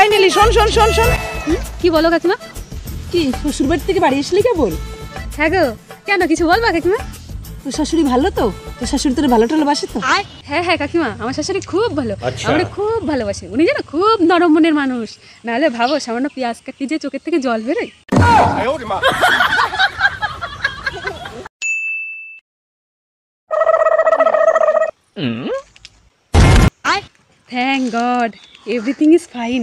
Finally শোন শোন শোন শোন। কি বলো কাকিমা? কি শ্বশুর বাড়ি থেকে বাড়ি আসলি কেবল? হ্যাঁ গো, কেন কিছু বলবা কাকিমা? তোর শাশুড়ি ভালো তো? তোর শাশুড়ি তোর ভালো টালোবাসে তো? হ্যাঁ হ্যাঁ কাকিমা, আমার শাশুড়ি খুব ভালো, আমার খুব ভালোবাসে। উনি যেন খুব নরম মনের মানুষ। নাহলে ভাবো সামান্য পেঁয়াজ কাটতে যে চোখের থেকে জল বেরোয়। Thank god, everything is fine.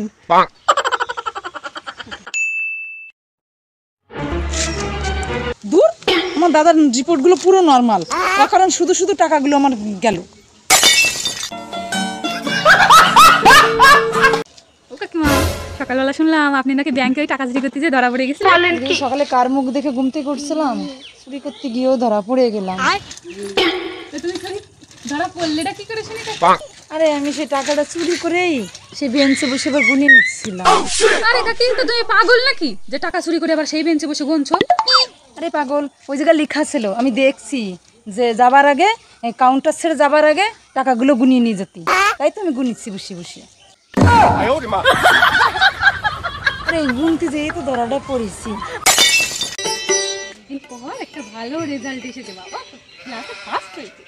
দূর, আমার দাদার রিপোর্টগুলো পুরো নর্মাল, তার কারণ শুধু শুধু টাকাগুলো আমার গেল। ও কাকিমা, সকালবেলা শুনলাম আপনি নাকি ব্যাংকে ওই টাকা চুরি করতে যে ধরা পড়ে গেছে। সকালে কার মুখ দেখে ঘুমতে করছিলাম, চুরি করতে গিয়েও ধরা পড়ে গেলাম। ধরা পড়লেটা কি করে শুনি? আরে আমি সেই টাকাটা চুরি করেই সেই বেঞ্চে বসে আবার গুনে নিচ্ছিলাম। আরে কাকি, তো তুমি পাগল নাকি যে টাকা চুরি করে আবার সেই বেঞ্চে বসে গুনছো? আরে পাগল, ওই জায়গায় লেখা ছিল, আমি দেখছি যে যাবার আগে কাউন্টার ছেড়ে যাবার আগে টাকাগুলো গুনিয়ে নিয়ে যেতে, তাই তো আমি গুনিচ্ছি বসে বসে। আরে গুনতে যেয়ে তো ধরাটা পড়েছি। একটা ভালো রেজাল্ট এসেছে বাবা, ক্লাসে ফার্স্ট হয়েছে।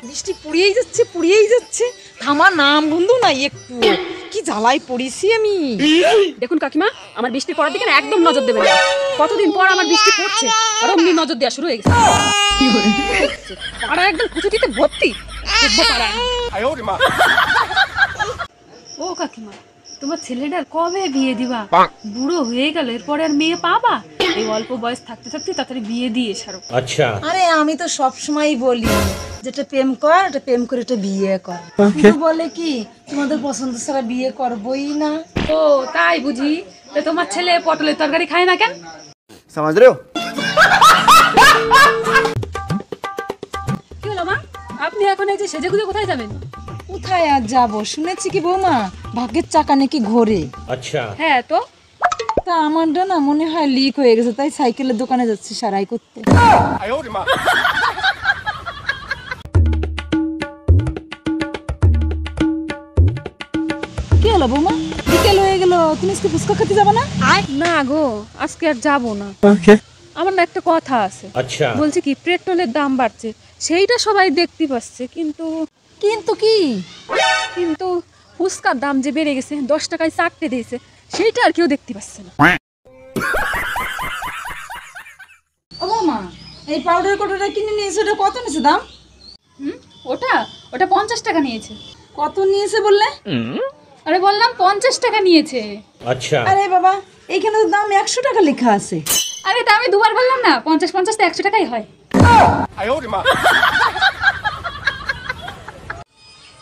বৃষ্টি পুড়িয়েই যাচ্ছে পুড়িয়েই যাচ্ছে, থামার নাম বন্ধু নাই একটু। কি জ্বালায় পড়েছি আমি। দেখুন কাকিমা, আমার বৃষ্টি পড়ার দিকে না একদম নজর দেবেন না। কতদিন পর আমার বৃষ্টি পড়ছে আর অমনি নজর দেওয়া শুরু হয়ে গেছে। পাড়া একদম কুচুটিতে ভর্তি। ও কাকিমা, তোমার ছেলেটার কবে বিয়ে দিবা? বুড়ো হয়ে গেল, এরপরে আর মেয়ে পাবা? এই অল্প বয়স থাকতে থাকতে তাড়াতাড়ি বিয়ে দিয়ে সারো। আচ্ছা, আরে আমি তো সবসময় বলি যেটা প্রেম কর, এটা প্রেম করে এটা বিয়ে কর। কিন্তু বলে কি তোমাদের পছন্দ ছাড়া বিয়ে করবই না। ও তাই বুঝি? তো তোমার ছেলে পটলের তরকারি খায় না কেন? समझ रहे हो? কি হলো মা, আপনি এখন এই যে সেজেগুজে কোথায় যাবেন? কোথায় আর যাবো, শুনেছি কি বৌমা ভাগ্যের চাকা নাকি ঘোরে। अच्छा। হ্যাঁ তো, তা আমারটা না মনে হয় লিক হয়ে গেছে, তাই সাইকেলের দোকানে যাচ্ছি সারাই করতে। কি হলো বৌমা, বিকেল হয়ে গেল, তুমি আজকে ফুচকা খেতে যাবে না? না গো, আজকে আর যাবো না। আমার না একটা কথা আছে। अच्छा। বলছি কি, পেট্রোলের দাম বাড়ছে, সেইটা সবাই দেখতে পাচ্ছে, কিন্তু কিন্তু কি কিন্তু ফুচকার দাম যে বেড়ে গেছে, 10 টাকায় 4টে দিয়েছে, সেইটা আর কেউ দেখতে পাচ্ছে না। ও বৌমা, এই পাউডার কোটাটা কিনে নিয়েছে, ওটা কত নিয়েছে দাম? ওটা ওটা 50 টাকা নিয়েছে। কত নিয়েছে বললে? আরে বললাম 50 টাকা নিয়েছে। अच्छा। আরে বাবা, এইখানে তো দাম 100 টাকা লেখা আছে। আরে তা আমি দুবার বললাম না, 50 তো 100 টাকাই হয়।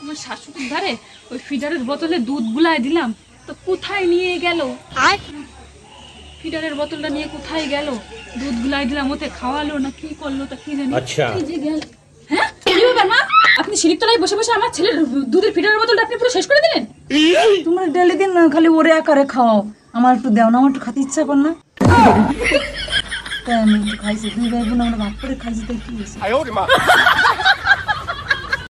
আমার শাশুড়ির ধারে ওই ফিডারের বোতলে দুধ গুলায় দিলাম, তো কোথায় নিয়ে গেল? ফিডারের বোতলটা নিয়ে কোথায় গেল? দুধ গুলাই দিলাম, ওতে খাওয়ালো না কি করলো তা কি জানি। আচ্ছা। এই যে গেল। হ্যাঁ কি ব্যাপার মা, আপনি সিঁড়ির তলায় বসে বসে আমার ছেলের দুধের ফিডারের বোতলটা আপনি পুরো শেষ করে দিলেন? তোমরা ডেলি দিন খালি ওরে আকারে খাও, আমার একটু দাও না, আমার একটু খেতে ইচ্ছা কর না। তাই আমি একটু খাইছি, দুই ভাই বোন আমরা ভাগ করে খাইছি, তাই কি হয়েছে?